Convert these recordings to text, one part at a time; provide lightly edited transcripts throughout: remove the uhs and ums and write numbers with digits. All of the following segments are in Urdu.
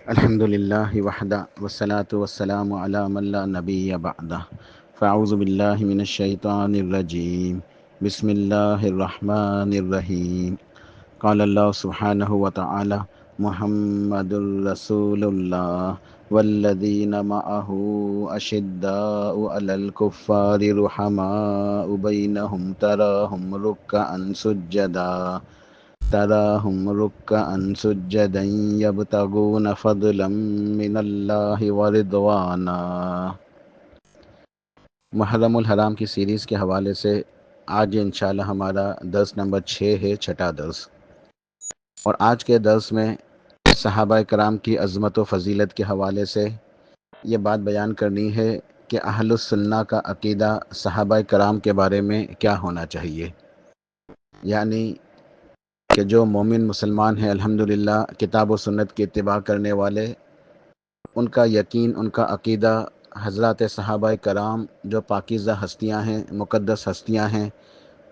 الحمد للہ وحدہ والصلاة والسلام علی من لا نبی بعدہ فاعوذ باللہ من الشیطان الرجیم بسم اللہ الرحمن الرحیم قال اللہ سبحانہ وتعالی محمد الرسول اللہ والذین معہ اشداء علی الکفار رحماء بینہم تراہم رکعا سجدا یبتغون فضلا من اللہ ورضوانا۔ محرم الحرام کی سیریز کے حوالے سے آج انشاءاللہ ہمارا درس نمبر 6 ہے، چھٹا درس، اور آج کے درس میں صحابہ کرام کی عظمت و فضیلت کے حوالے سے یہ بات بیان کرنی ہے کہ اہل السنہ کا عقیدہ صحابہ کرام کے بارے میں کیا ہونا چاہیے، یعنی کہ جو مومن مسلمان ہیں الحمدللہ کتاب و سنت کی اتباع کرنے والے، ان کا یقین، ان کا عقیدہ حضرات صحابہ کرام جو پاکیزہ ہستیاں ہیں، مقدس ہستیاں ہیں،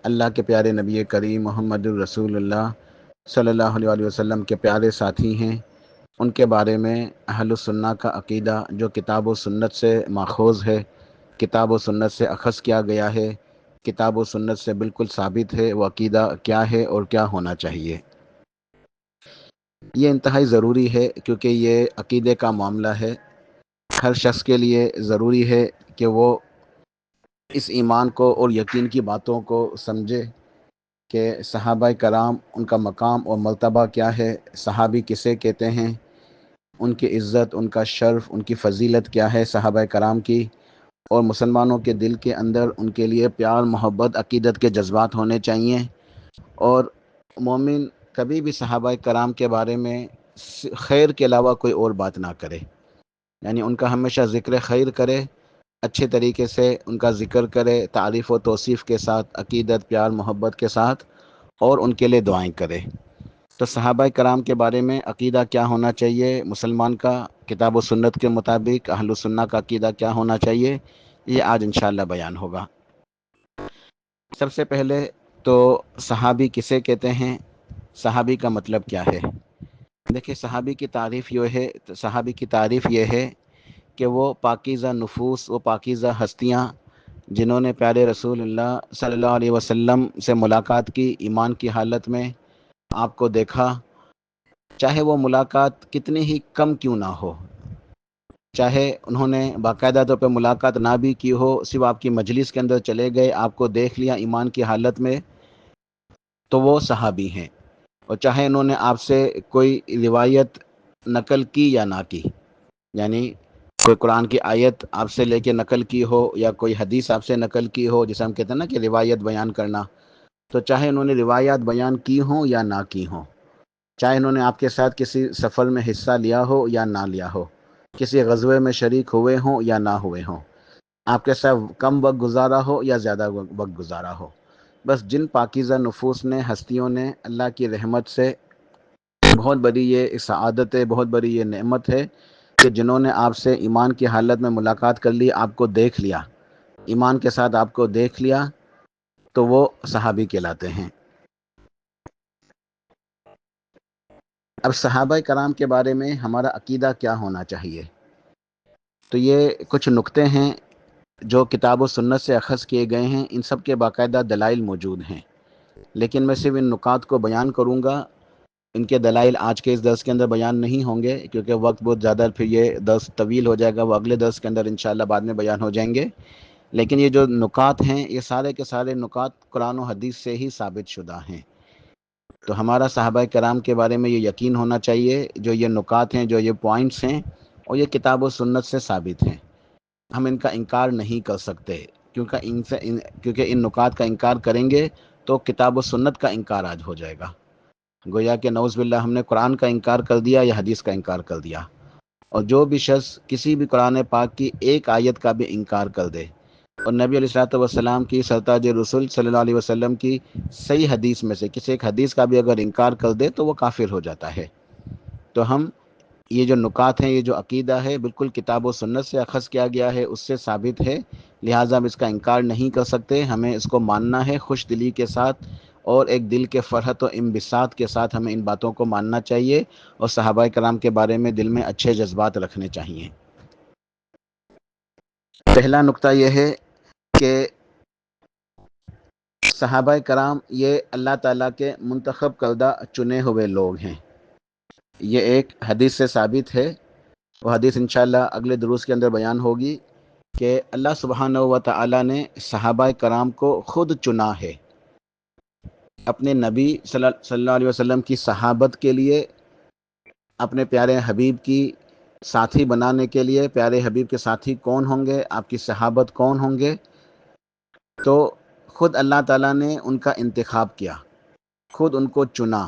اللہ کے پیارے نبی کریم محمد الرسول اللہ صلی اللہ علیہ وسلم کے پیارے ساتھی ہیں، ان کے بارے میں اہل السنہ کا عقیدہ جو کتاب و سنت سے ماخوذ ہے، کتاب و سنت سے اخذ کیا گیا ہے، کتاب و سنت سے بالکل ثابت ہے، وہ عقیدہ کیا ہے اور کیا ہونا چاہیے۔ یہ انتہائی ضروری ہے کیونکہ یہ عقیدے کا معاملہ ہے، ہر شخص کے لیے ضروری ہے کہ وہ اس ایمان کو اور یقین کی باتوں کو سمجھے کہ صحابہ کرام ان کا مقام اور مرتبہ کیا ہے، صحابی کسے کہتے ہیں، ان کی عزت، ان کا شرف، ان کی فضیلت کیا ہے صحابہ کرام کی، اور مسلمانوں کے دل کے اندر ان کے لیے پیار، محبت، عقیدت کے جذبات ہونے چاہیے، اور مومن کبھی بھی صحابہ کرام کے بارے میں خیر کے علاوہ کوئی اور بات نہ کرے، یعنی ان کا ہمیشہ ذکر خیر کرے، اچھے طریقے سے ان کا ذکر کرے، تعریف و توصیف کے ساتھ، عقیدت، پیار، محبت کے ساتھ، اور ان کے لیے دعائیں کرے۔ تو صحابہ کرام کے بارے میں عقیدہ کیا ہونا چاہیے مسلمان کا، کتاب و سنت کے مطابق اہل السنہ کا عقیدہ کیا ہونا چاہیے، یہ آج انشاءاللہ بیان ہوگا۔ سب سے پہلے تو صحابی کسے کہتے ہیں، صحابی کا مطلب کیا ہے؟ دیکھیں، صحابی کی تعریف یہ ہے کہ وہ پاکیزہ نفوس، وہ پاکیزہ ہستیاں جنہوں نے پیارے رسول اللہ صلی اللہ علیہ وسلم سے ملاقات کی، ایمان کی حالت میں آپ کو دیکھا، چاہے وہ ملاقات کتنی ہی کم کیوں نہ ہو، چاہے انہوں نے باقاعدہ طور پہ ملاقات نہ بھی کی ہو، صرف آپ کی مجلس کے اندر چلے گئے، آپ کو دیکھ لیا ایمان کی حالت میں، تو وہ صحابی ہیں۔ اور چاہے انہوں نے آپ سے کوئی روایت نقل کی یا نہ کی، یعنی کوئی قرآن کی آیت آپ سے لے کے نقل کی ہو یا کوئی حدیث آپ سے نقل کی ہو، جسے ہم کہتے ہیں نا کہ روایت بیان کرنا، تو چاہے انہوں نے روایات بیان کی ہوں یا نہ کی ہوں، چاہے انہوں نے آپ کے ساتھ کسی سفر میں حصہ لیا ہو یا نہ لیا ہو، کسی غزوے میں شریک ہوئے ہوں یا نہ ہوئے ہوں، آپ کے ساتھ کم وقت گزارا ہو یا زیادہ وقت گزارا ہو، بس جن پاکیزہ نفوس نے، ہستیوں نے اللہ کی رحمت سے، بہت بڑی یہ سعادت ہے، بہت بڑی یہ نعمت ہے کہ جنہوں نے آپ سے ایمان کی حالت میں ملاقات کر لی، آپ کو دیکھ لیا، ایمان کے ساتھ آپ کو دیکھ لیا، تو وہ صحابی کہلاتے ہیں۔ اب صحابہ کرام کے بارے میں ہمارا عقیدہ کیا ہونا چاہیے، تو یہ کچھ نقطے ہیں جو کتاب و سنت سے اخذ کیے گئے ہیں، ان سب کے باقاعدہ دلائل موجود ہیں، لیکن میں صرف ان نکات کو بیان کروں گا، ان کے دلائل آج کے اس درس کے اندر بیان نہیں ہوں گے کیونکہ وقت بہت زیادہ، پھر یہ درس طویل ہو جائے گا، وہ اگلے درس کے اندر انشاءاللہ بعد میں بیان ہو جائیں گے، لیکن یہ جو نکات ہیں یہ سارے کے سارے نکات قرآن و حدیث سے ہی ثابت شدہ ہیں۔ تو ہمارا صحابہ کرام کے بارے میں یہ یقین ہونا چاہیے، جو یہ نکات ہیں، جو یہ پوائنٹس ہیں، اور یہ کتاب و سنت سے ثابت ہیں، ہم ان کا انکار نہیں کر سکتے، کیونکہ ان نکات کا انکار کریں گے تو کتاب و سنت کا انکار آج ہو جائے گا، گویا کہ نعوذ باللہ ہم نے قرآن کا انکار کر دیا یا حدیث کا انکار کر دیا، اور جو بھی شخص کسی بھی قرآن پاک کی ایک آیت کا بھی انکار کر دے اور نبی علیہ الصلوۃ والسلام کی، سرتاج رسول صلی اللہ علیہ وسلم کی صحیح حدیث میں سے کسی ایک حدیث کا بھی اگر انکار کر دے تو وہ کافر ہو جاتا ہے۔ تو ہم یہ جو نکات ہیں، یہ جو عقیدہ ہے، بالکل کتاب و سنت سے اخذ کیا گیا ہے، اس سے ثابت ہے، لہٰذا ہم اس کا انکار نہیں کر سکتے، ہمیں اس کو ماننا ہے خوش دلی کے ساتھ، اور ایک دل کے فرحت و انبساط کے ساتھ ہمیں ان باتوں کو ماننا چاہیے اور صحابہ کرام کے بارے میں دل میں اچھے جذبات رکھنے چاہیے۔ پہلا نقطہ یہ ہے کہ صحابہ کرام یہ اللہ تعالیٰ کے منتخب کردہ چنے ہوئے لوگ ہیں۔ یہ ایک حدیث سے ثابت ہے، وہ حدیث انشاءاللہ اگلے دروس کے اندر بیان ہوگی کہ اللہ سبحانہ و تعالیٰ نے صحابہ کرام کو خود چنا ہے اپنے نبی صلی اللہ علیہ وسلم کی صحابت کے لیے، اپنے پیارے حبیب کی ساتھی بنانے کے لیے۔ پیارے حبیب کے ساتھی کون ہوں گے، آپ کی صحابت کون ہوں گے؟ تو خود اللہ تعالیٰ نے ان کا انتخاب کیا، خود ان کو چنا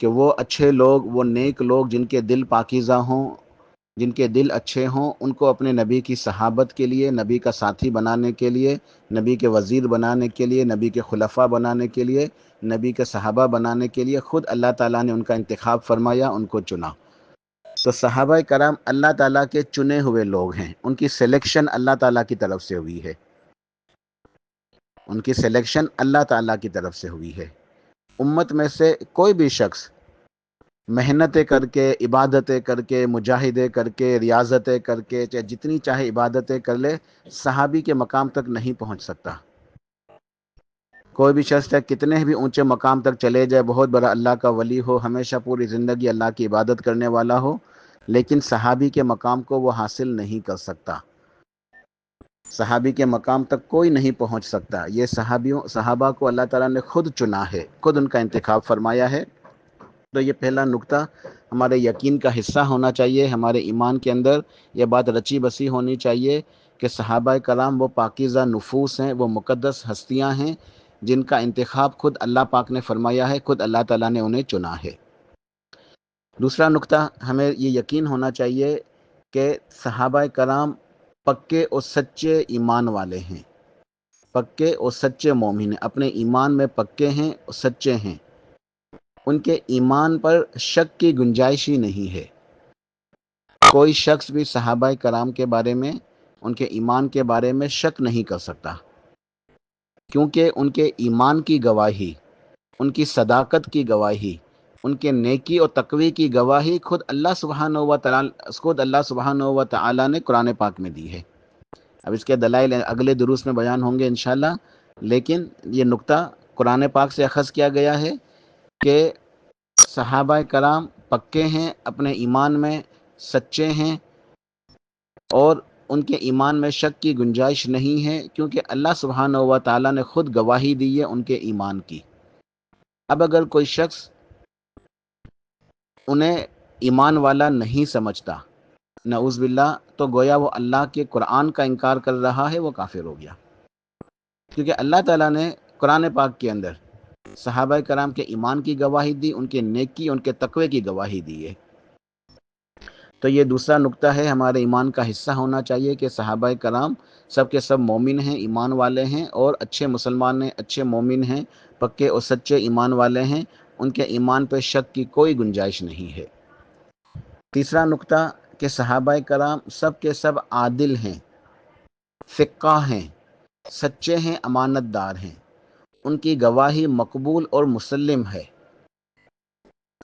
کہ وہ اچھے لوگ، وہ نیک لوگ جن کے دل پاکیزہ ہوں، جن کے دل اچھے ہوں، ان کو اپنے نبی کی صحابت کے لیے، نبی کا ساتھی بنانے کے لیے، نبی کے وزیر بنانے کے لیے، نبی کے خلفاء بنانے کے لیے، نبی کے صحابہ بنانے کے لیے خود اللہ تعالیٰ نے ان کا انتخاب فرمایا، ان کو چنا۔ تو صحابہ کرام اللہ تعالیٰ کے چنے ہوئے لوگ ہیں، ان کی سلیکشن اللہ تعالیٰ کی طرف سے ہوئی ہے، ان کی سلیکشن اللہ تعالیٰ کی طرف سے ہوئی ہے۔ امت میں سے کوئی بھی شخص محنتیں کر کے، عبادتیں کر کے، مجاہدے کر کے، ریاضتیں کر کے، چاہے جتنی چاہے عبادتیں کر لے، صحابی کے مقام تک نہیں پہنچ سکتا۔ کوئی بھی شخص چاہے کتنے بھی اونچے مقام تک چلے جائے، بہت بڑا اللہ کا ولی ہو، ہمیشہ پوری زندگی اللہ کی عبادت کرنے والا ہو، لیکن صحابی کے مقام کو وہ حاصل نہیں کر سکتا۔ صحابی کے مقام تک کوئی نہیں پہنچ سکتا۔ یہ صحابہ کو اللہ تعالیٰ نے خود چنا ہے، خود ان کا انتخاب فرمایا ہے۔ تو یہ پہلا نقطہ ہمارے یقین کا حصہ ہونا چاہیے، ہمارے ایمان کے اندر یہ بات رچی بسی ہونی چاہیے کہ صحابہ کرام وہ پاکیزہ نفوس ہیں، وہ مقدس ہستیاں ہیں جن کا انتخاب خود اللہ پاک نے فرمایا ہے، خود اللہ تعالیٰ نے انہیں چنا ہے۔ دوسرا نقطہ ہمیں یہ یقین ہونا چاہیے کہ صحابہ کرام پکے اور سچے ایمان والے ہیں، پکے اور سچے مومن ہیں، اپنے ایمان میں پکے ہیں اور سچے ہیں، ان کے ایمان پر شک کی گنجائش ہی نہیں ہے۔ کوئی شخص بھی صحابہ کرام کے بارے میں، ان کے ایمان کے بارے میں شک نہیں کر سکتا، کیونکہ ان کے ایمان کی گواہی، ان کی صداقت کی گواہی، ان کے نیکی اور تقوی کی گواہی خود اللہ سبحانہ و تعالی نے قرآن پاک میں دی ہے۔ اب اس کے دلائل اگلے دروس میں بیان ہوں گے انشاءاللہ، لیکن یہ نقطہ قرآن پاک سے اخذ کیا گیا ہے کہ صحابہ کرام پکے ہیں، اپنے ایمان میں سچے ہیں، اور ان کے ایمان میں شک کی گنجائش نہیں ہے، کیونکہ اللہ سبحانہ و تعالیٰ نے خود گواہی دی ہے ان کے ایمان کی۔ اب اگر کوئی شخص انہیں ایمان والا نہیں سمجھتا، نعوذ باللہ، تو گویا وہ اللہ کے قرآن کا انکار کر رہا ہے، وہ کافر ہو گیا، کیونکہ اللہ تعالیٰ نے قرآن پاک کے اندر صحابہ کرام کے ایمان کی گواہی دی، ان کے نیکی، ان کے تقوی کی گواہی دی ہے۔ تو یہ دوسرا نقطہ ہے، ہمارے ایمان کا حصہ ہونا چاہیے کہ صحابہ کرام سب کے سب مومن ہیں، ایمان والے ہیں، اور اچھے مسلمان ہیں، اچھے مومن ہیں، پکے اور سچے ایمان والے ہیں، ان کے ایمان پہ شک کی کوئی گنجائش نہیں ہے۔ تیسرا نقطہ کہ صحابہ کرام سب کے سب عادل ہیں، فقہ ہیں، سچے ہیں، امانت دار ہیں، ان کی گواہی مقبول اور مسلم ہے۔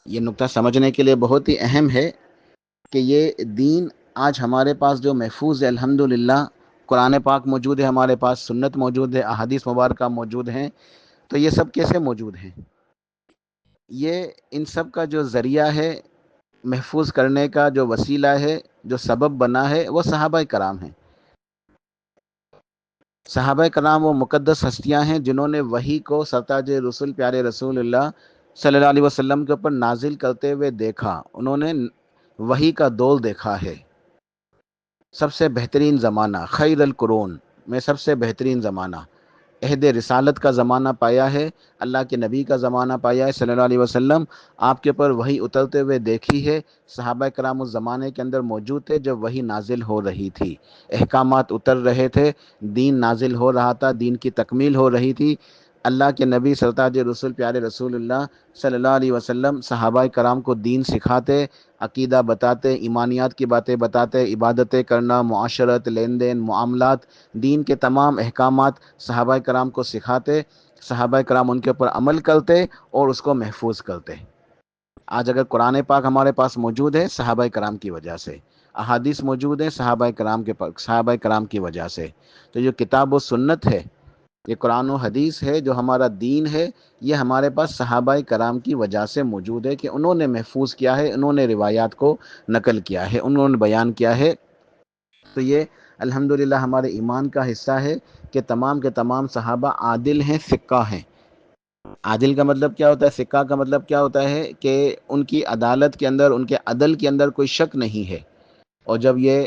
یہ نقطہ سمجھنے کے لیے بہت ہی اہم ہے کہ یہ دین آج ہمارے پاس جو محفوظ ہے، الحمدللہ، قرآن پاک موجود ہے ہمارے پاس، سنت موجود ہے، احادیث مبارکہ موجود ہیں، تو یہ سب کیسے موجود ہیں؟ یہ ان سب کا جو ذریعہ ہے محفوظ کرنے کا، جو وسیلہ ہے، جو سبب بنا ہے، وہ صحابہ کرام ہیں۔ صحابہ کرام وہ مقدس ہستیاں ہیں جنہوں نے وحی کو سرتاج رسول پیارے رسول اللہ صلی اللہ علیہ وسلم کے اوپر نازل کرتے ہوئے دیکھا، انہوں نے وحی کا دور دیکھا ہے۔ سب سے بہترین زمانہ، خیر القرون میں سب سے بہترین زمانہ، عہد رسالت کا زمانہ پایا ہے، اللہ کے نبی کا زمانہ پایا ہے صلی اللہ علیہ وسلم، آپ کے اوپر وحی اترتے ہوئے دیکھی ہے۔ صحابہ کرام اس زمانے کے اندر موجود تھے جب وحی نازل ہو رہی تھی، احکامات اتر رہے تھے، دین نازل ہو رہا تھا، دین کی تکمیل ہو رہی تھی۔ اللہ کے نبی سرتاج رسول پیارے رسول اللہ صلی اللہ علیہ وسلم صحابہ کرام کو دین سکھاتے، عقیدہ بتاتے، ایمانیات کی باتیں بتاتے، عبادتیں کرنا، معاشرت، لین دین، معاملات، دین کے تمام احکامات صحابہ کرام کو سکھاتے، صحابہ کرام ان کے اوپر عمل کرتے اور اس کو محفوظ کرتے۔ آج اگر قرآن پاک ہمارے پاس موجود ہے صحابہ کرام کی وجہ سے، احادیث موجود ہیں صحابہ کرام کی وجہ سے۔ تو جو کتاب و سنت ہے، یہ قرآن و حدیث ہے، جو ہمارا دین ہے، یہ ہمارے پاس صحابہ کرام کی وجہ سے موجود ہے کہ انہوں نے محفوظ کیا ہے، انہوں نے روایات کو نقل کیا ہے، انہوں نے بیان کیا ہے۔ تو یہ الحمدللہ ہمارے ایمان کا حصہ ہے کہ تمام کے تمام صحابہ عادل ہیں، ثقہ ہیں۔ عادل کا مطلب کیا ہوتا ہے؟ ثقہ کا مطلب کیا ہوتا ہے کہ ان کی عدالت کے اندر، ان کے عدل کے اندر کوئی شک نہیں ہے۔ اور جب یہ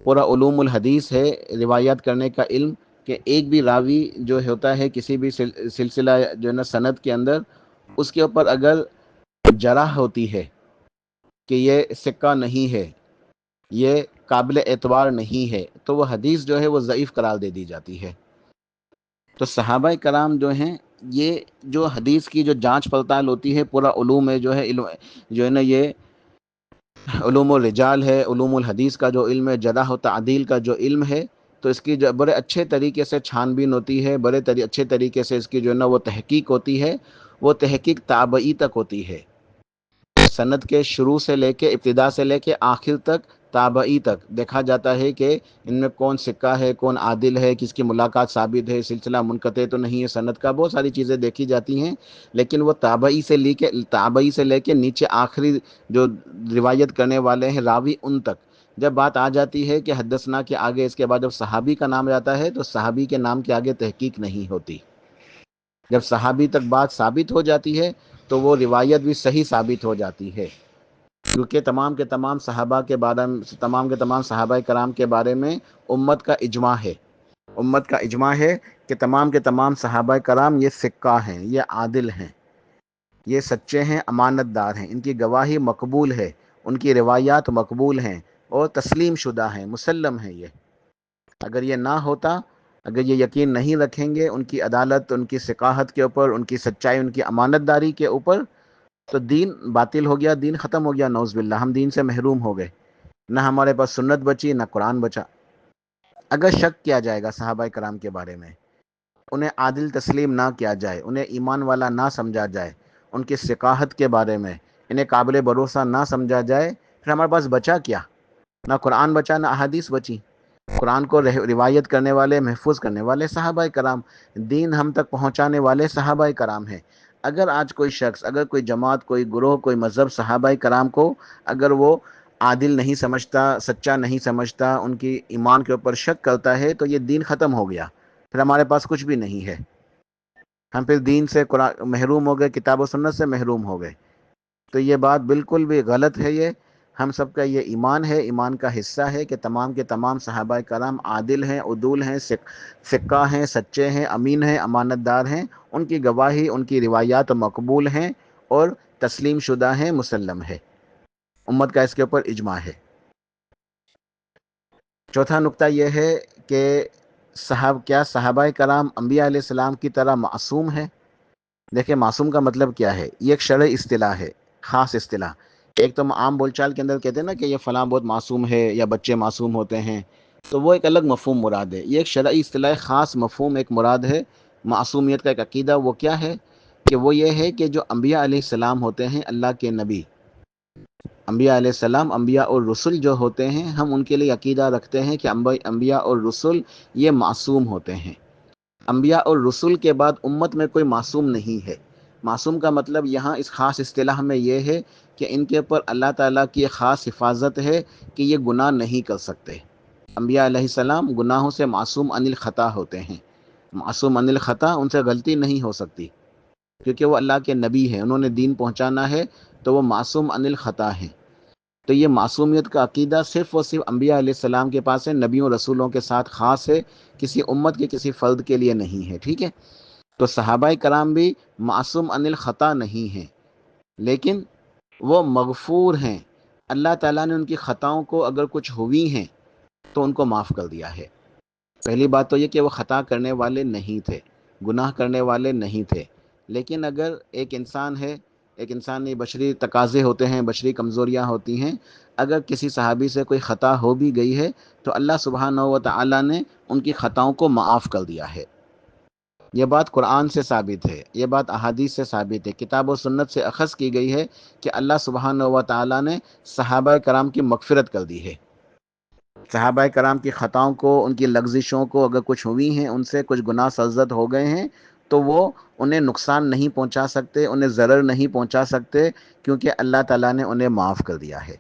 پورا علوم الحدیث ہے، روایت کرنے کا علم، کہ ایک بھی راوی جو ہوتا ہے کسی بھی سلسلہ جو ہے نا سند کے اندر، اس کے اوپر اگر جرح ہوتی ہے کہ یہ ثقہ نہیں ہے، یہ قابل اعتبار نہیں ہے، تو وہ حدیث جو ہے وہ ضعیف قرار دے دی جاتی ہے۔ تو صحابہ کرام جو ہیں، یہ جو حدیث کی جو جانچ پڑتال ہوتی ہے، پورا علوم ہے جو ہے جو ہے نا یہ علوم الرجال ہے، علوم الحدیث کا جو علم ہے، جرح و تعدیل کا جو علم ہے، تو اس کی جو بڑے اچھے طریقے سے چھان بین ہوتی ہے، بڑے اچھے طریقے سے اس کی جو ہے نا وہ تحقیق ہوتی ہے۔ وہ تحقیق تابعی تک ہوتی ہے، سند کے شروع سے لے کے، ابتدا سے لے کے آخر تک، تابعی تک دیکھا جاتا ہے کہ ان میں کون ثقہ ہے، کون عادل ہے، کس کی ملاقات ثابت ہے، سلسلہ منقطع تو نہیں ہے، سند کا بہت ساری چیزیں دیکھی جاتی ہیں۔ لیکن وہ تابعی سے لے کے نیچے آخری جو روایت کرنے والے ہیں راوی، ان تک جب بات آ جاتی ہے کہ حدثنا کے آگے اس کے بعد جب صحابی کا نام جاتا ہے تو صحابی کے نام کے آگے تحقیق نہیں ہوتی۔ جب صحابی تک بات ثابت ہو جاتی ہے تو وہ روایت بھی صحیح ثابت ہو جاتی ہے، کیونکہ تمام کے تمام صحابہ کے بارے میں، تمام کے تمام صحابہ کرام کے بارے میں امت کا اجماع ہے۔ امت کا اجماع ہے کہ تمام کے تمام صحابہ کرام یہ ثقہ ہیں، یہ عادل ہیں، یہ سچے ہیں، امانت دار ہیں، ان کی گواہی مقبول ہے، ان کی روایات مقبول ہیں اور تسلیم شدہ ہیں، مسلم ہیں یہ۔ اگر یہ نہ ہوتا، اگر یہ یقین نہیں رکھیں گے ان کی عدالت، ان کی ثقاہت کے اوپر، ان کی سچائی، ان کی امانت داری کے اوپر، تو دین باطل ہو گیا، دین ختم ہو گیا، نعوذ باللہ، ہم دین سے محروم ہو گئے، نہ ہمارے پاس سنت بچی، نہ قرآن بچا۔ اگر شک کیا جائے گا صحابہ کرام کے بارے میں، انہیں عادل تسلیم نہ کیا جائے، انہیں ایمان والا نہ سمجھا جائے، ان کی ثقاہت کے بارے میں انہیں قابل بھروسہ نہ سمجھا جائے، پھر ہمارے پاس بچا کیا؟ نہ قرآن بچا، نہ احادیث بچی۔ قرآن کو روایت کرنے والے، محفوظ کرنے والے صحابہ کرام، دین ہم تک پہنچانے والے صحابہ کرام ہیں۔ اگر آج کوئی شخص، اگر کوئی جماعت، کوئی گروہ، کوئی مذہب صحابہ کرام کو اگر وہ عادل نہیں سمجھتا، سچا نہیں سمجھتا، ان کی ایمان کے اوپر شک کرتا ہے، تو یہ دین ختم ہو گیا، پھر ہمارے پاس کچھ بھی نہیں ہے، ہم پھر دین سے محروم ہو گئے، کتاب و سنت سے محروم ہو گئے۔ تو یہ بات بالکل بھی غلط ہے۔ یہ ہم سب کا یہ ایمان ہے، ایمان کا حصہ ہے کہ تمام کے تمام صحابہ کرام عادل ہیں، عدول ہیں، ثقہ ہیں، سچے ہیں، امین ہیں، امانت دار ہیں، ان کی گواہی، ان کی روایات مقبول ہیں اور تسلیم شدہ ہیں، مسلم ہے، امت کا اس کے اوپر اجماع ہے۔ چوتھا نقطہ یہ ہے کہ کیا صحابہ کرام انبیاء علیہ السلام کی طرح معصوم ہے؟ دیکھیں، معصوم کا مطلب کیا ہے؟ یہ ایک شرعی اصطلاح ہے، خاص اصطلاح۔ ایک تو عام بول چال کے اندر کہتے ہیں نا کہ یہ فلاں بہت معصوم ہے یا بچے معصوم ہوتے ہیں، تو وہ ایک الگ مفہوم مراد ہے۔ یہ ایک شرعی اصطلاح، خاص مفہوم ایک مراد ہے معصومیت کا، ایک عقیدہ۔ وہ کیا ہے؟ کہ وہ یہ ہے کہ جو انبیاء علیہ السلام ہوتے ہیں، اللہ کے نبی، انبیاء علیہ السلام، انبیاء اور رسل جو ہوتے ہیں، ہم ان کے لیے عقیدہ رکھتے ہیں کہ انبیاء اور رسل یہ معصوم ہوتے ہیں۔ انبیاء اور رسول کے بعد امت میں کوئی معصوم نہیں ہے۔ معصوم کا مطلب یہاں اس خاص اصطلاح میں یہ ہے کہ ان کے اوپر اللہ تعالیٰ کی ایک خاص حفاظت ہے کہ یہ گناہ نہیں کر سکتے۔ انبیاء علیہ السلام گناہوں سے معصوم عن الخطا ہوتے ہیں، معصوم عن الخطا، ان سے غلطی نہیں ہو سکتی، کیونکہ وہ اللہ کے نبی ہیں، انہوں نے دین پہنچانا ہے، تو وہ معصوم عن الخطا ہیں۔ تو یہ معصومیت کا عقیدہ صرف اور صرف انبیاء علیہ السلام کے پاس ہے، نبیوں رسولوں کے ساتھ خاص ہے، کسی امت کے کسی فرد کے لیے نہیں ہے، ٹھیک ہے؟ تو صحابہ کرام بھی معصوم عن الخطا نہیں ہیں، لیکن وہ مغفور ہیں۔ اللہ تعالیٰ نے ان کی خطاؤں کو اگر کچھ ہوئی ہیں تو ان کو معاف کر دیا ہے۔ پہلی بات تو یہ کہ وہ خطا کرنے والے نہیں تھے، گناہ کرنے والے نہیں تھے، لیکن اگر ایک انسان ہے، ایک انسانی بشری تقاضے ہوتے ہیں، بشری کمزوریاں ہوتی ہیں، اگر کسی صحابی سے کوئی خطا ہو بھی گئی ہے تو اللہ سبحانہ و تعالیٰ نے ان کی خطاؤں کو معاف کر دیا ہے۔ یہ بات قرآن سے ثابت ہے، یہ بات احادیث سے ثابت ہے، کتاب و سنت سے اخذ کی گئی ہے کہ اللہ سبحانہ و تعالیٰ نے صحابہ کرام کی مغفرت کر دی ہے۔ صحابہ کرام کی خطاؤں کو، ان کی لغزشوں کو اگر کچھ ہوئی ہیں، ان سے کچھ گناہ سرزد ہو گئے ہیں، تو وہ انہیں نقصان نہیں پہنچا سکتے، انہیں ضرر نہیں پہنچا سکتے، کیونکہ اللہ تعالیٰ نے انہیں معاف کر دیا ہے۔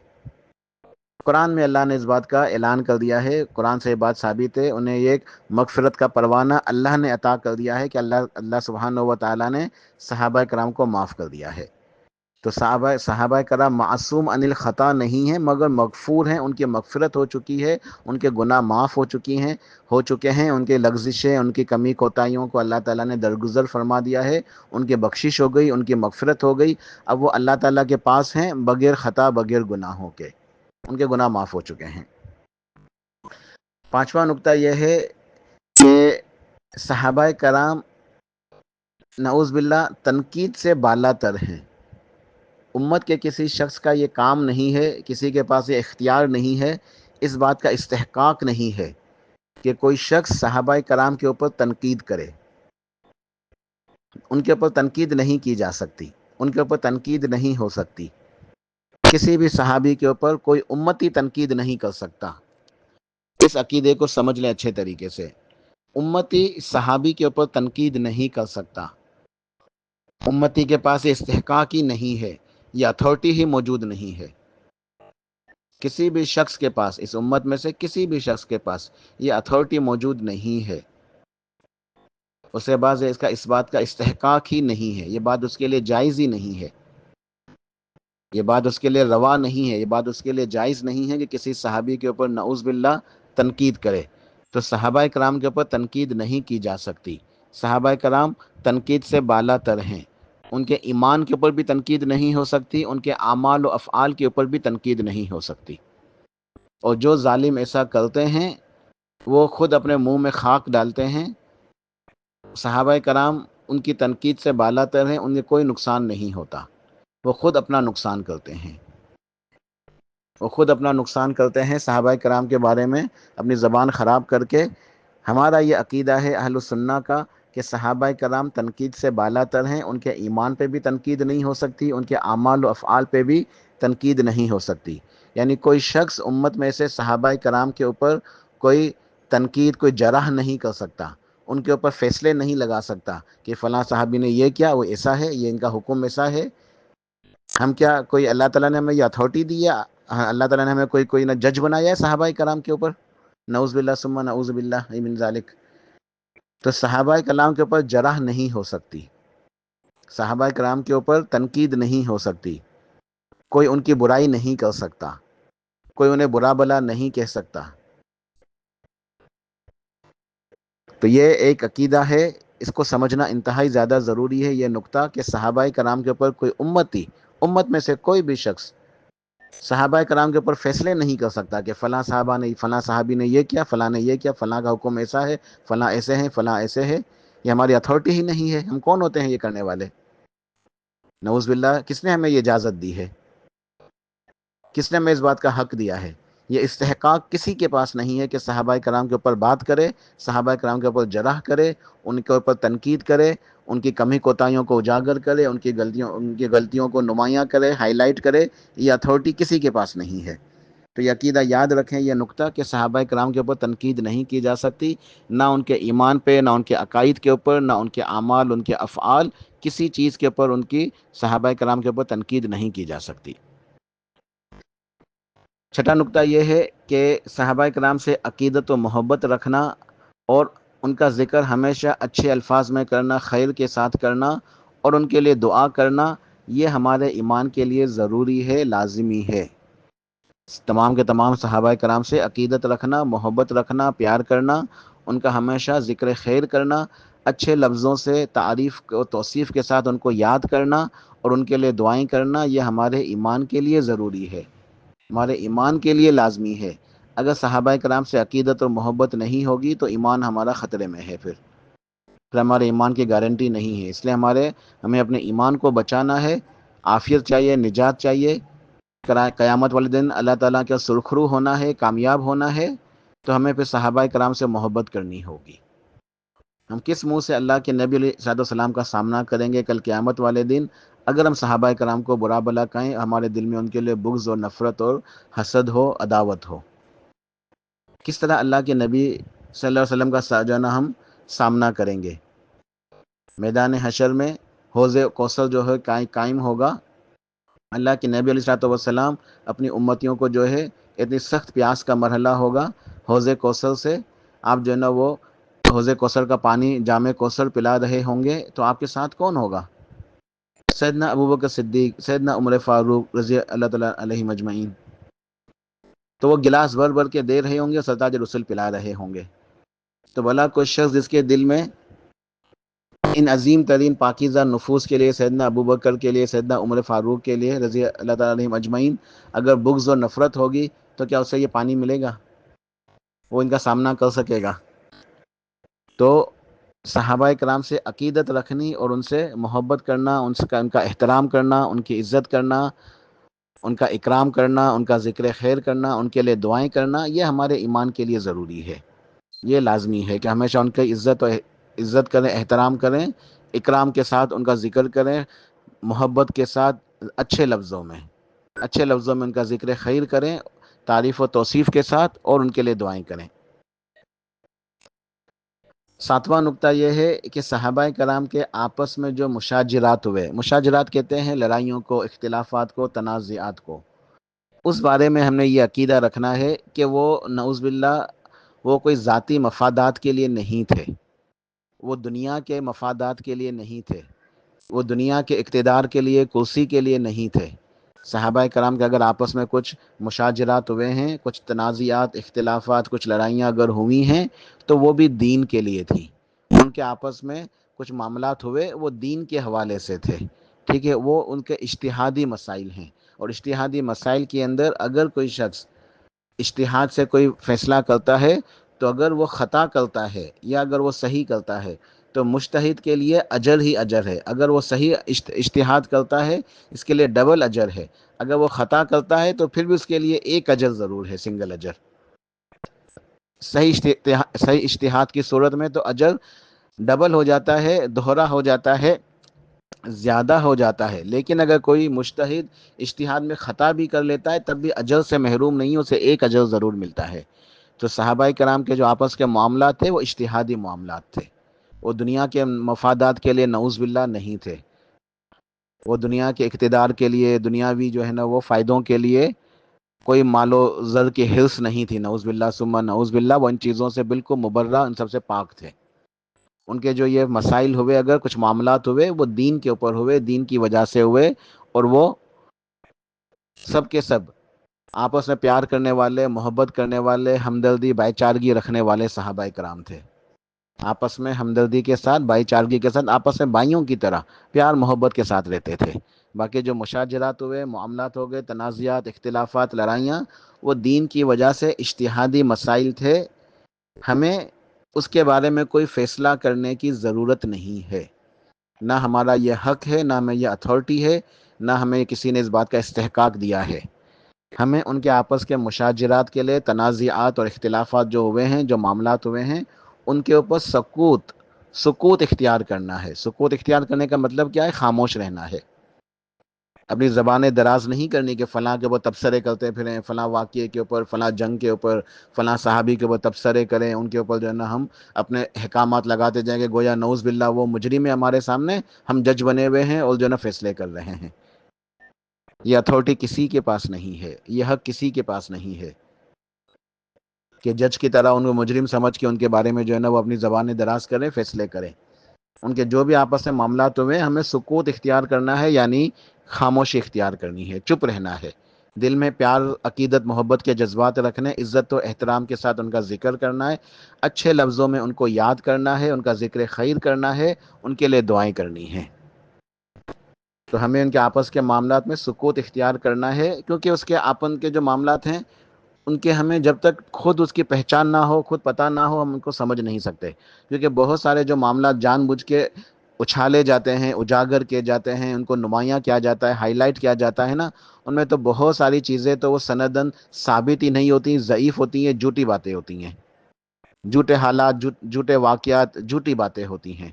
قرآن میں اللہ نے اس بات کا اعلان کر دیا ہے، قرآن سے یہ بات ثابت ہے، انہیں ایک مغفرت کا پروانہ اللہ نے عطا کر دیا ہے کہ اللہ سبحانہ و تعالیٰ نے صحابہ کرام کو معاف کر دیا ہے۔ تو صحابہ کرام معصوم عن الخطا نہیں ہیں، مگر مغفور ہیں، ان کی مغفرت ہو چکی ہے، ان کے گناہ معاف ہو چکے ہیں، ان کے لغزشیں، ان کی کمی کوتاہیوں کو اللہ تعالیٰ نے درگزر فرما دیا ہے، ان کی بخشش ہو گئی، ان کی مغفرت ہو گئی۔ اب وہ اللہ تعالیٰ کے پاس ہیں بغیر خطا، بغیر گناہوں کے، ان کے گناہ معاف ہو چکے ہیں۔ پانچواں نقطہ یہ ہے کہ صحابہ کرام نعوذ باللہ تنقید سے بالا تر ہیں۔ امت کے کسی شخص کا یہ کام نہیں ہے، کسی کے پاس یہ اختیار نہیں ہے، اس بات کا استحقاق نہیں ہے کہ کوئی شخص صحابہ کرام کے اوپر تنقید کرے۔ ان کے اوپر تنقید نہیں کی جا سکتی، ان کے اوپر تنقید نہیں ہو سکتی۔ کسی بھی صحابی کے اوپر کوئی امتی تنقید نہیں کر سکتا۔ اس عقیدے کو سمجھ لیں اچھے طریقے سے، امتی صحابی کے اوپر تنقید نہیں کر سکتا۔ امتی کے پاس یہ استحقاق ہی نہیں ہے، یہ اتھارٹی ہی موجود نہیں ہے۔ کسی بھی شخص کے پاس، اس امت میں سے کسی بھی شخص کے پاس یہ اتھارٹی موجود نہیں ہے، اسے بعض اس بات کا استحقاق ہی نہیں ہے، یہ بات اس کے لیے جائز ہی نہیں ہے، یہ بات اس کے لیے روا نہیں ہے، یہ بات اس کے لیے جائز نہیں ہے کہ کسی صحابی کے اوپر نعوذ باللہ تنقید کرے۔ تو صحابہ کرام کے اوپر تنقید نہیں کی جا سکتی۔ صحابہ کرام تنقید سے بالا تر ہیں، ان کے ایمان کے اوپر بھی تنقید نہیں ہو سکتی، ان کے اعمال و افعال کے اوپر بھی تنقید نہیں ہو سکتی۔ اور جو ظالم ایسا کرتے ہیں وہ خود اپنے منہ میں خاک ڈالتے ہیں۔ صحابہ کرام ان کی تنقید سے بالا تر ہیں، انہیں کوئی نقصان نہیں ہوتا، وہ خود اپنا نقصان کرتے ہیں، وہ خود اپنا نقصان کرتے ہیں صحابہ کرام کے بارے میں اپنی زبان خراب کر کے۔ ہمارا یہ عقیدہ ہے اہل السنہ کا کہ صحابہ کرام تنقید سے بالا تر ہیں، ان کے ایمان پہ بھی تنقید نہیں ہو سکتی، ان کے اعمال و افعال پہ بھی تنقید نہیں ہو سکتی۔ یعنی کوئی شخص امت میں سے صحابہ کرام کے اوپر کوئی تنقید، کوئی جرح نہیں کر سکتا، ان کے اوپر فیصلے نہیں لگا سکتا کہ فلاں صحابی نے یہ کیا، وہ ایسا ہے، یہ ان کا حکم ایسا ہے۔ ہم کیا کوئی اللہ تعالیٰ نے ہمیں یہ اتھارٹی دی ہے؟ اللہ تعالیٰ نے ہمیں کوئی نہ جج بنایا ہے صحابہ کرام کے اوپر؟ نعوذ باللہ ثم نعوذ باللہ من ذالک۔ تو صحابہ کرام کے اوپر جرح نہیں ہو سکتی، صحابہ کرام کے اوپر تنقید نہیں ہو سکتی، کوئی ان کی برائی نہیں کر سکتا، کوئی انہیں برا بلا نہیں کہہ سکتا۔ تو یہ ایک عقیدہ ہے، اس کو سمجھنا انتہائی زیادہ ضروری ہے، یہ نقطہ کہ صحابہ کرام کے اوپر کوئی امت میں سے کوئی بھی شخص صحابہ کرام کے اوپر فیصلے نہیں کر سکتا کہ فلاں صحابی نے یہ کیا، فلاں نے یہ کیا، فلاں کا حکم ایسا ہے، فلاں ایسے ہیں، فلاں ایسے ہے۔ یہ ہماری اتھارٹی ہی نہیں ہے، ہم کون ہوتے ہیں یہ کرنے والے؟ نعوذ باللہ، کس نے ہمیں یہ اجازت دی ہے؟ کس نے ہمیں اس بات کا حق دیا ہے؟ یہ استحقاق کسی کے پاس نہیں ہے کہ صحابہ کرام کے اوپر بات کرے، صحابہ کرام کے اوپر جرح کرے، ان کے اوپر تنقید کرے، ان کی کمی کوتاہیوں کو اجاگر کرے، ان کی غلطیوں کو نمایاں کرے، ہائی لائٹ کرے۔ یہ اتھارٹی کسی کے پاس نہیں ہے۔ تو یہ عقیدہ یاد رکھیں، یہ نقطہ کہ صحابہ کرام کے اوپر تنقید نہیں کی جا سکتی، نہ ان کے ایمان پہ، نہ ان کے عقائد کے اوپر، نہ ان کے اعمال، ان کے افعال، کسی چیز کے اوپر ان کی صحابہ کرام کے اوپر تنقید نہیں کی جا سکتی۔ چھٹا نقطہ یہ ہے کہ صحابہ کرام سے عقیدت و محبت رکھنا اور ان کا ذکر ہمیشہ اچھے الفاظ میں کرنا، خیر کے ساتھ کرنا اور ان کے لیے دعا کرنا، یہ ہمارے ایمان کے لیے ضروری ہے، لازمی ہے۔ تمام کے تمام صحابہ کرام سے عقیدت رکھنا، محبت رکھنا، پیار کرنا، ان کا ہمیشہ ذکر خیر کرنا، اچھے لفظوں سے تعریف و توصیف کے ساتھ ان کو یاد کرنا اور ان کے لیے دعائیں کرنا، یہ ہمارے ایمان کے لیے ضروری ہے، ہمارے ایمان کے لیے لازمی ہے۔ اگر صحابہ کرام سے عقیدت اور محبت نہیں ہوگی تو ایمان ہمارا خطرے میں ہے، پھر ہمارے ایمان کی گارنٹی نہیں ہے۔ اس لیے ہمیں اپنے ایمان کو بچانا ہے، عافیت چاہیے، نجات چاہیے۔ قیامت والے دن اللہ تعالیٰ کا سرخرو ہونا ہے، کامیاب ہونا ہے، تو ہمیں پھر صحابہ کرام سے محبت کرنی ہوگی۔ ہم کس منہ سے اللہ کے نبی علیہ الصلوۃ والسلام کا سامنا کریں گے کل قیامت والے دن، اگر ہم صحابہ کرام کو برا بھلا کہیں، ہمارے دل میں ان کے لیے بغض اور نفرت اور حسد ہو، عداوت ہو؟ کس طرح اللہ کے نبی صلی اللہ علیہ وسلم کا جو ہے نا ہم سامنا کریں گے؟ میدان حشر میں حوض کوثر جو ہے قائم ہوگا، اللہ کے نبی علیہ الصلوۃ والسلام اپنی امتیوں کو جو ہے اتنی سخت پیاس کا مرحلہ ہوگا حوض کوثر سے، آپ جو ہے نا وہ حوض کوثر کا پانی جام کوثر پلا رہے ہوں گے، تو آپ کے ساتھ کون ہوگا؟ سیدنا ابوبکر صدیق، سیدنا عمر فاروق رضی اللہ تعالیٰ علیہ مجمعین، تو وہ گلاس بھر بھر کے دے رہے ہوں گے اور سرتاج رسول پلا رہے ہوں گے۔ تو بھلا کوئی شخص جس کے دل میں ان عظیم ترین پاکیزہ نفوس کے لیے، سیدنا ابوبکر کے لیے، سیدنا عمر فاروق کے لیے رضی اللہ تعالیٰ علیہم اجمعین، اگر بغض اور نفرت ہوگی تو کیا اسے یہ پانی ملے گا؟ وہ ان کا سامنا کر سکے گا؟ تو صحابہ کرام سے عقیدت رکھنی اور ان سے محبت کرنا، ان کا احترام کرنا، ان کی عزت کرنا، ان کا اکرام کرنا، ان کا ذکر خیر کرنا، ان کے لیے دعائیں کرنا، یہ ہمارے ایمان کے لیے ضروری ہے۔ یہ لازمی ہے کہ ہمیشہ ان کی عزت کریں، احترام کریں، اکرام کے ساتھ ان کا ذکر کریں، محبت کے ساتھ، اچھے لفظوں میں ان کا ذکر خیر کریں، تعریف و توصیف کے ساتھ، اور ان کے لیے دعائیں کریں۔ ساتواں نقطہ یہ ہے کہ صحابہ کرام کے آپس میں جو مشاجرات ہوئے، مشاجرات کہتے ہیں لڑائیوں کو، اختلافات کو، تنازعات کو، اس بارے میں ہم نے یہ عقیدہ رکھنا ہے کہ وہ نعوذ باللہ وہ کوئی ذاتی مفادات کے لیے نہیں تھے، وہ دنیا کے مفادات کے لیے نہیں تھے، وہ دنیا کے اقتدار کے لیے، کرسی کے لیے نہیں تھے۔ صحابہ کرام کے اگر آپس میں کچھ مشاجرات ہوئے ہیں، کچھ تنازعات، اختلافات، کچھ لڑائیاں اگر ہوئی ہیں، تو وہ بھی دین کے لیے تھی۔ ان کے آپس میں کچھ معاملات ہوئے، وہ دین کے حوالے سے تھے، ٹھیک ہے، وہ ان کے اجتہادی مسائل ہیں، اور اجتہادی مسائل کے اندر اگر کوئی شخص اجتہاد سے کوئی فیصلہ کرتا ہے، تو اگر وہ خطا کرتا ہے یا اگر وہ صحیح کرتا ہے، تو مجتہد کے لیے اجر ہی اجر ہے۔ اگر وہ صحیح اجتہاد کرتا ہے، اس کے لیے ڈبل اجر ہے، اگر وہ خطا کرتا ہے تو پھر بھی اس کے لیے ایک اجر ضرور ہے، سنگل اجر۔ صحیح اجتہاد کی صورت میں تو اجر ڈبل ہو جاتا ہے، دوہرا ہو جاتا ہے، زیادہ ہو جاتا ہے، لیکن اگر کوئی مجتہد اجتہاد میں خطا بھی کر لیتا ہے، تب بھی اجر سے محروم نہیں، اسے ایک اجر ضرور ملتا ہے۔ تو صحابہ کرام کے جو آپس کے معاملات تھے، وہ اجتہادی معاملات تھے، وہ دنیا کے مفادات کے لیے نعوذ باللہ نہیں تھے، وہ دنیا کے اقتدار کے لیے، دنیاوی جو ہے نا وہ فائدوں کے لیے کوئی مال و زر کی حرص نہیں تھی، نعوذ باللہ ثم نعوذ باللہ، وہ ان چیزوں سے بالکل مبرہ، ان سب سے پاک تھے۔ ان کے جو یہ مسائل ہوئے، اگر کچھ معاملات ہوئے، وہ دین کے اوپر ہوئے، دین کی وجہ سے ہوئے، اور وہ سب کے سب آپس میں پیار کرنے والے، محبت کرنے والے، ہمدردی، بھائی چارگی رکھنے والے صحابہ کرام تھے۔ آپس میں ہمدردی کے ساتھ، بھائی چارگی کے ساتھ، آپس میں بھائیوں کی طرح پیار محبت کے ساتھ رہتے تھے۔ باقی جو مشاجرات ہوئے، معاملات ہو گئے، تنازعات، اختلافات، لڑائیاں، وہ دین کی وجہ سے اجتہادی مسائل تھے، ہمیں اس کے بارے میں کوئی فیصلہ کرنے کی ضرورت نہیں ہے، نہ ہمارا یہ حق ہے، نہ ہمیں یہ اتھارٹی ہے، نہ ہمیں کسی نے اس بات کا استحقاق دیا ہے۔ ہمیں ان کے آپس کے مشاجرات کے لیے، تنازعات اور اختلافات جو ہوئے ہیں، جو معاملات ہوئے ہیں، ان کے اوپر سکوت اختیار کرنا ہے۔ سکوت اختیار کرنے کا مطلب کیا ہے؟ خاموش رہنا ہے، اپنی زبانیں دراز نہیں کرنی کہ فلاں کے اوپر تبصرے کرتے پھریں، فلاں واقعے کے اوپر، فلاں جنگ کے اوپر، فلاں صحابی کے اوپر تبصرے کریں، ان کے اوپر جو ہے نا ہم اپنے احکامات لگاتے جائیں گے، گویا نعوذ باللہ وہ مجرم ہے ہمارے سامنے، ہم جج بنے ہوئے ہیں اور جو ہے نا فیصلے کر رہے ہیں۔ یہ اتھارٹی کسی کے پاس نہیں ہے، یہ حق کسی کے پاس نہیں ہے کہ جج کی طرح ان کو مجرم سمجھ کے ان کے بارے میں جو ہے نا وہ اپنی زبانیں دراز کریں، فیصلے کریں۔ ان کے جو بھی آپس میں معاملات ہوئے، ہمیں سکوت اختیار کرنا ہے، یعنی خاموشی اختیار کرنی ہے، چپ رہنا ہے، دل میں پیار، عقیدت، محبت کے جذبات رکھنے، عزت و احترام کے ساتھ ان کا ذکر کرنا ہے، اچھے لفظوں میں ان کو یاد کرنا ہے، ان کا ذکر خیر کرنا ہے، ان کے لیے دعائیں کرنی ہیں۔ تو ہمیں ان کے آپس کے معاملات میں سکوت اختیار کرنا ہے، کیونکہ اس کے آپن کے جو معاملات ہیں، ان کے ہمیں جب تک خود اس کی پہچان نہ ہو، خود پتہ نہ ہو، ہم ان کو سمجھ نہیں سکتے، کیونکہ بہت سارے جو معاملات جان بوجھ کے اچھالے جاتے ہیں، اجاگر کیے جاتے ہیں، ان کو نمایاں کیا جاتا ہے، ہائی لائٹ کیا جاتا ہے نا، ان میں تو بہت ساری چیزیں تو وہ سندن ثابت ہی نہیں ہوتی، ضعیف ہوتی ہیں، جھوٹی باتیں ہوتی ہیں۔ جھوٹے حالات، جھوٹے واقعات، جھوٹی باتیں ہوتی ہیں،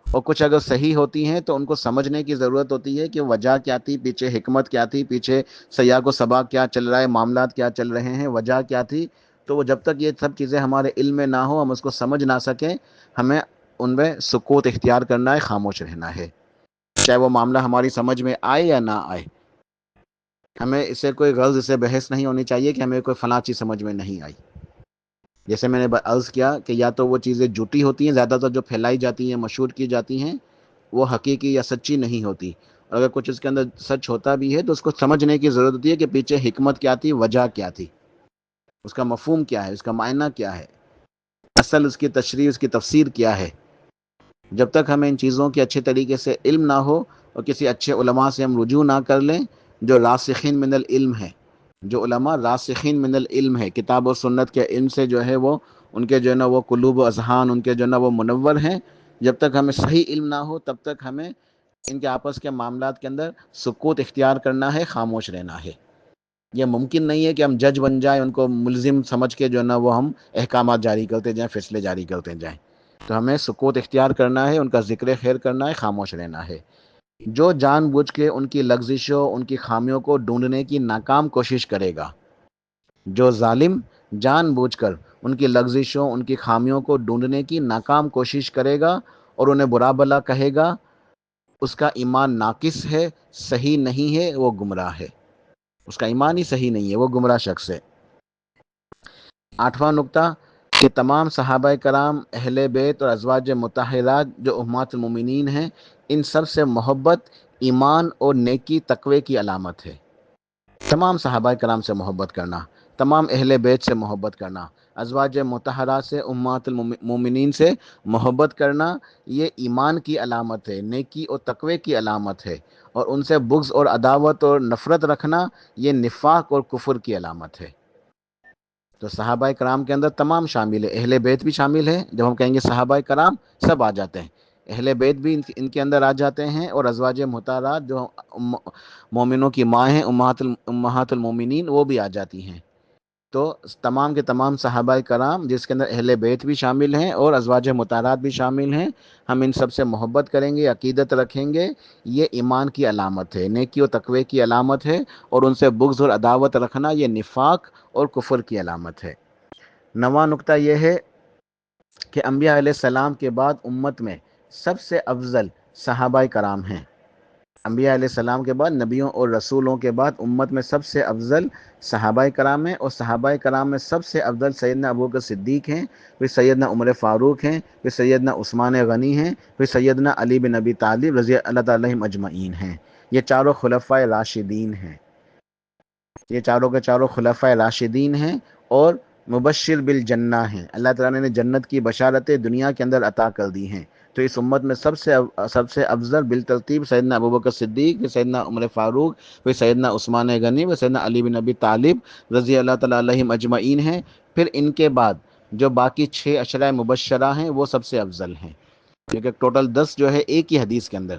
اور کچھ اگر صحیح ہوتی ہیں تو ان کو سمجھنے کی ضرورت ہوتی ہے کہ وجہ کیا تھی، پیچھے حکمت کیا تھی، پیچھے سیاق و سباق کیا چل رہا ہے، معاملات کیا چل رہے ہیں، وجہ کیا تھی. تو وہ جب تک یہ سب چیزیں ہمارے علم میں نہ ہو، ہم اس کو سمجھ نہ سکیں، ہمیں ان میں سکوت اختیار کرنا ہے، خاموش رہنا ہے، چاہے وہ معاملہ ہماری سمجھ میں آئے یا نہ آئے. ہمیں اس سے کوئی غرض، اس سے بحث نہیں ہونی چاہیے کہ ہمیں کوئی فلاں چیز سمجھ میں نہیں آئی. جیسے میں نے عرض کیا کہ یا تو وہ چیزیں جھوٹی ہوتی ہیں، زیادہ تر جو پھیلائی جاتی ہیں، مشہور کی جاتی ہیں، وہ حقیقی یا سچی نہیں ہوتی. اور اگر کچھ اس کے اندر سچ ہوتا بھی ہے تو اس کو سمجھنے کی ضرورت ہوتی ہے کہ پیچھے حکمت کیا تھی، وجہ کیا تھی، اس کا مفہوم کیا ہے، اس کا معنی کیا ہے، اصل اس کی تشریح، اس کی تفسیر کیا ہے. جب تک ہمیں ان چیزوں کی اچھے طریقے سے علم نہ ہو اور کسی اچھے علماء سے ہم رجوع نہ کر لیں جو راسخین من العلم ہے، جو علماء راسخین من العلم ہے، کتاب و سنت کے علم سے جو ہے وہ ان کے جو ہے نا وہ قلوب و اذہان ان کے جو ہے نا وہ منور ہیں، جب تک ہمیں صحیح علم نہ ہو تب تک ہمیں ان کے آپس کے معاملات کے اندر سکوت اختیار کرنا ہے، خاموش رہنا ہے. یہ ممکن نہیں ہے کہ ہم جج بن جائیں، ان کو ملزم سمجھ کے جو ہے نا وہ ہم احکامات جاری کرتے جائیں، فیصلے جاری کرتے جائیں. تو ہمیں سکوت اختیار کرنا ہے، ان کا ذکر خیر کرنا ہے، خاموش رہنا ہے. جو جان بوجھ کے ان کی لغزشوں، ان کی خامیوں کو ڈھونڈنے کی ناکام کوشش کرے گا، جو ظالم جان بوجھ کر ان کی لغزشوں، ان کی خامیوں کو ڈھونڈنے کی ناکام کوشش کرے گا اور انہیں برا بھلا کہے گا، اس کا ایمان ناقص ہے، صحیح نہیں ہے، وہ گمراہ ہے. اس کا ایمان ہی صحیح نہیں ہے، وہ گمراہ شخص ہے. 8واں نقطہ کہ تمام صحابہ کرام، اہل بیت اور ازواج مطہرات جو امہات المومنین ہیں، ان سب سے محبت ایمان اور نیکی تقوی کی علامت ہے. تمام صحابہ کرام سے محبت کرنا، تمام اہل بیت سے محبت کرنا، ازواج مطہرات سے، امہات المومنین سے محبت کرنا، یہ ایمان کی علامت ہے، نیکی اور تقوی کی علامت ہے. اور ان سے بغض اور عداوت اور نفرت رکھنا، یہ نفاق اور کفر کی علامت ہے. تو صحابہ کرام کے اندر تمام شامل ہے، اہل بیت بھی شامل ہے. جب ہم کہیں گے صحابہ کرام، سب آ جاتے ہیں، اہل بیت بھی ان کے اندر آ جاتے ہیں، اور ازواج مطہرات جو مومنوں کی ماں ہیں، امہات المومنین، وہ بھی آ جاتی ہیں. تو تمام کے تمام صحابہ کرام، جس کے اندر اہل بیت بھی شامل ہیں اور ازواج مطہرات بھی شامل ہیں، ہم ان سب سے محبت کریں گے، عقیدت رکھیں گے، یہ ایمان کی علامت ہے، نیکی و تقوی کی علامت ہے. اور ان سے بغض اور عداوت رکھنا، یہ نفاق اور کفر کی علامت ہے. 9واں نقطہ یہ ہے کہ انبیاء علیہ السلام کے بعد امت میں سب سے افضل صحابہ کرام ہیں. انبیاء علیہ السلام کے بعد، نبیوں اور رسولوں کے بعد امت میں سب سے افضل صحابہ کرام ہیں، اور صحابہ کرام میں سب سے افضل سیدنا ابوبکر صدیق ہیں، پھر سیدنا عمر فاروق ہیں، پھر سیدنا عثمان غنی ہیں، پھر سیدنا علی بن ابی طالب رضی اللہ تعالیٰ عنہم اجمعین ہیں. یہ چاروں خلفائے راشدین ہیں، یہ چاروں کے چاروں خلفائے راشدین ہیں اور مبشر بالجنہ ہیں. اللہ تعالیٰ نے جنت کی بشارتیں دنیا کے اندر عطا کر دی ہیں. تو اس امت میں سب سے افضل بالترتیب سیدنا ابوبکر صدیق، پھر سیدنا عمر فاروق، پھر سیدنا عثمان غنی، پھر سیدنا علی بن ابی طالب رضی اللہ تعالیٰ عنہم اجمعین ہیں. پھر ان کے بعد جو باقی 6 عشرہ مبشرہ ہیں، وہ سب سے افضل ہیں، کیونکہ ٹوٹل 10 جو ہے ایک ہی حدیث کے اندر،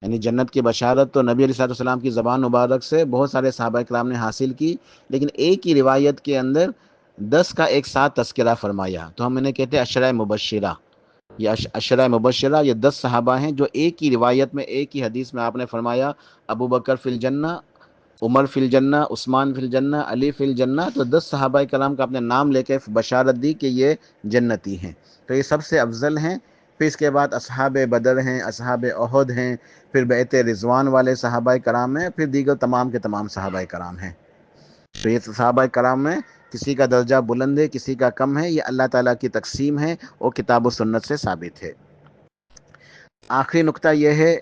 یعنی جنت کی بشارت تو نبی علیہ السلام کی زبان مبارک سے بہت سارے صحابہ کرام نے حاصل کی، لیکن ایک ہی روایت کے اندر 10 کا ایک ساتھ تذکرہ فرمایا. تو ہم انہیں کہتے ہیں عشرہ مبشرہ. یہ عشرہ مبشرہ، یہ 10 صحابہ ہیں جو ایک ہی روایت میں، ایک ہی حدیث میں آپ نے فرمایا ابو بکر فی الجنہ، عمر فی الجنہ، عثمان فی الجنہ، علی فی الجنہ. تو 10 صحابہ کرام کا اپنے نام لے کے بشارت دی کہ یہ جنتی ہیں. تو یہ سب سے افضل ہیں. پھر اس کے بعد اصحاب بدر ہیں، اصحاب احد ہیں، پھر بیعت رضوان والے صحابہ کرام ہیں، پھر دیگر تمام کے تمام صحابہ کرام ہیں. تو یہ صحابہ کرام میں کسی کا درجہ بلند ہے، کسی کا کم ہے، یہ اللہ تعالیٰ کی تقسیم ہے اور کتاب و سنت سے ثابت ہے. آخری نقطہ یہ ہے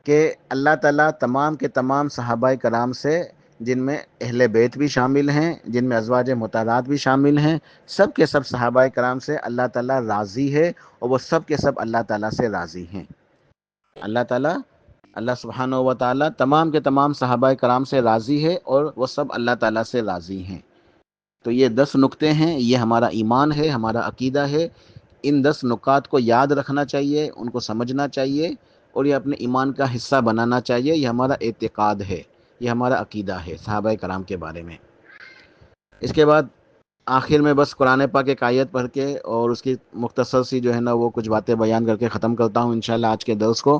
کہ اللہ تعالیٰ تمام کے تمام صحابہ کرام سے، جن میں اہل بیت بھی شامل ہیں، جن میں ازواج مطہرات بھی شامل ہیں، سب کے سب صحابہ کرام سے اللہ تعالیٰ راضی ہے، اور وہ سب کے سب اللہ تعالیٰ سے راضی ہیں. اللہ سبحانہ و تعالیٰ تمام کے تمام صحابہ کرام سے راضی ہے، اور وہ سب اللہ تعالیٰ سے راضی ہیں. تو یہ 10 نقطے ہیں، یہ ہمارا ایمان ہے، ہمارا عقیدہ ہے. ان 10 نکات کو یاد رکھنا چاہیے، ان کو سمجھنا چاہیے، اور یہ اپنے ایمان کا حصہ بنانا چاہیے. یہ ہمارا اعتقاد ہے، یہ ہمارا عقیدہ ہے صحابہ کرام کے بارے میں. اس کے بعد آخر میں بس قرآن پاک ایک آیت پڑھ کے اور اس کی مختصر سی جو ہے نا وہ کچھ باتیں بیان کر کے ختم کرتا ہوں انشاءاللہ آج کے درس کو۔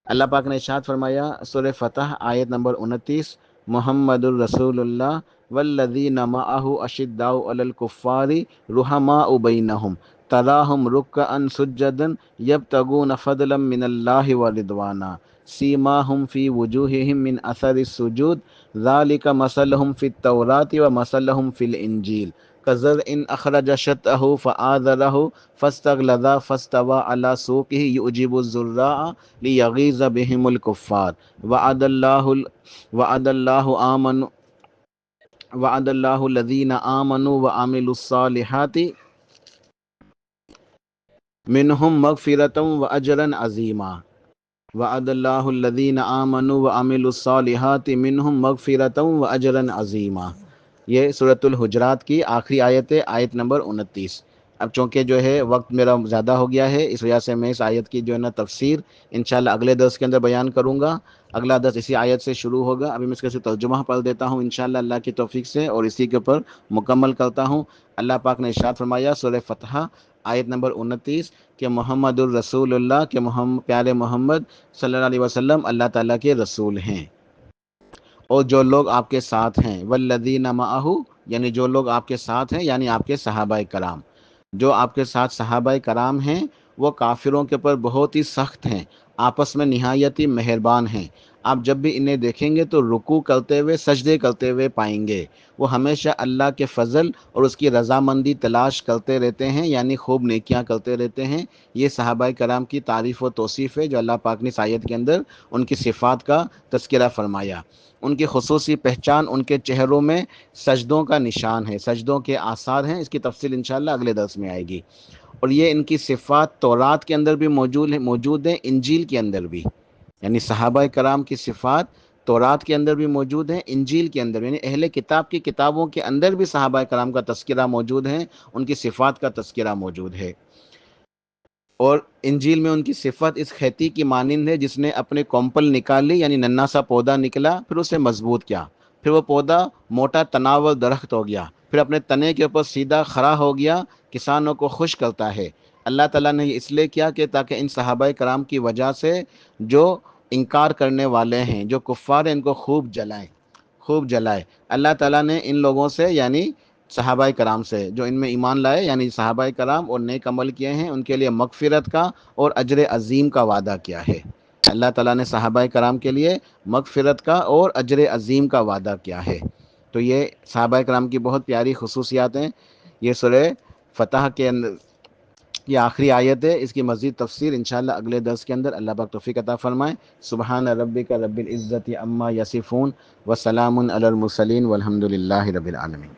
اللہ پاک نے ارشاد فرمایا سورہ فتح آیت نمبر 29، محمد الرسول اللہ والذین معہ اشداء علی الکفار رحماء بینہم تراہم رکعا سجدا یبتغون فضلا من اللہ ورضوانا سیماہم فی وجوہہم من اثر السجود ذالک مثلہم فی التوراۃ ومثلہم فی الانجیل کزرع اخرج شطأہ فآزرہ فاستغلظ فاستوى على سوقه يعجب الزراع ليغيظ بهم الكفار وعد الله الذين آمنوا وعملوا الصالحات منهم مغفرة وأجرا عظيما وعد الله الذين آمنوا وعملوا الصالحات منهم مغفرة وأجرا عظيما۔ یہ سورۃ الحجرات کی آخری آیت ہے، آیت نمبر 29۔ اب چونکہ جو ہے وقت میرا زیادہ ہو گیا ہے، اس وجہ سے میں اس آیت کی جو ہے نا تفسیر انشاءاللہ اگلے درس کے اندر بیان کروں گا۔ اگلا درس اسی آیت سے شروع ہوگا۔ ابھی میں اس کا ترجمہ پڑھ دیتا ہوں انشاءاللہ اللہ کی توفیق سے اور اسی کے اوپر مکمل کرتا ہوں۔ اللہ پاک نے ارشاد فرمایا سورہ فتح آیت نمبر 29 کہ محمد الرسول اللہ کہ پیارے محمد صلی اللہ علیہ وسلم اللہ تعالیٰ کے رسول ہیں، اور جو لوگ آپ کے ساتھ ہیں، والذین معہ یعنی جو لوگ آپ کے ساتھ ہیں یعنی آپ کے صحابہ کرام، جو آپ کے ساتھ صحابہ کرام ہیں وہ کافروں کے اوپر بہت ہی سخت ہیں، آپس میں نہایت ہی مہربان ہیں۔ آپ جب بھی انہیں دیکھیں گے تو رکوع کرتے ہوئے سجدے کرتے ہوئے پائیں گے۔ وہ ہمیشہ اللہ کے فضل اور اس کی رضامندی تلاش کرتے رہتے ہیں، یعنی خوب نیکیاں کرتے رہتے ہیں۔ یہ صحابہ کرام کی تعریف و توصیف ہے جو اللہ پاک نے اس آیت کے اندر ان کی صفات کا تذکرہ فرمایا۔ ان کی خصوصی پہچان ان کے چہروں میں سجدوں کا نشان ہے، سجدوں کے آثار ہیں۔ اس کی تفصیل انشاءاللہ اگلے درس میں آئے گی۔ اور یہ ان کی صفات تورات کے اندر بھی موجود ہیں، انجیل کے اندر بھی، یعنی صحابہ کرام کی صفات تورات کے اندر بھی موجود ہیں، انجیل کے اندر یعنی اہل کتاب کی کتابوں کے اندر بھی صحابہ کرام کا تذکرہ موجود ہے، ان کی صفات کا تذکرہ موجود ہے۔ اور انجیل میں ان کی صفت اس کھیتی کی مانند ہے جس نے اپنے کومپل نکالی، یعنی ننھا سا پودا نکلا، پھر اسے مضبوط کیا، پھر وہ پودا موٹا تناور درخت ہو گیا، پھر اپنے تنے کے اوپر سیدھا کھڑا ہو گیا، کسانوں کو خوش کرتا ہے۔ اللہ تعالیٰ نے یہ اس لیے کیا کہ تاکہ ان صحابہ کرام کی وجہ سے جو انکار کرنے والے ہیں، جو کفار ہیں، ان کو خوب جلائے۔ اللہ تعالیٰ نے ان لوگوں سے یعنی صحابہ کرام سے جو ان میں ایمان لائے یعنی صحابہ کرام اور نیک عمل کیے ہیں، ان کے لیے مغفرت کا اور اجر عظیم کا وعدہ کیا ہے۔ اللہ تعالیٰ نے صحابہ کرام کے لیے مغفرت کا اور اجر عظیم کا وعدہ کیا ہے۔ تو یہ صحابہ کرام کی بہت پیاری خصوصیات ہیں۔ یہ سورہ فتح کے اندر یہ آخری آیت ہے، اس کی مزید تفسیر انشاءاللہ اگلے درس کے اندر اللہ پاک توفیق عطا فرمائے۔ سبحان ربک رب العزت عما یصفون وسلام علی المرسلین والحمد للہ رب العالمین۔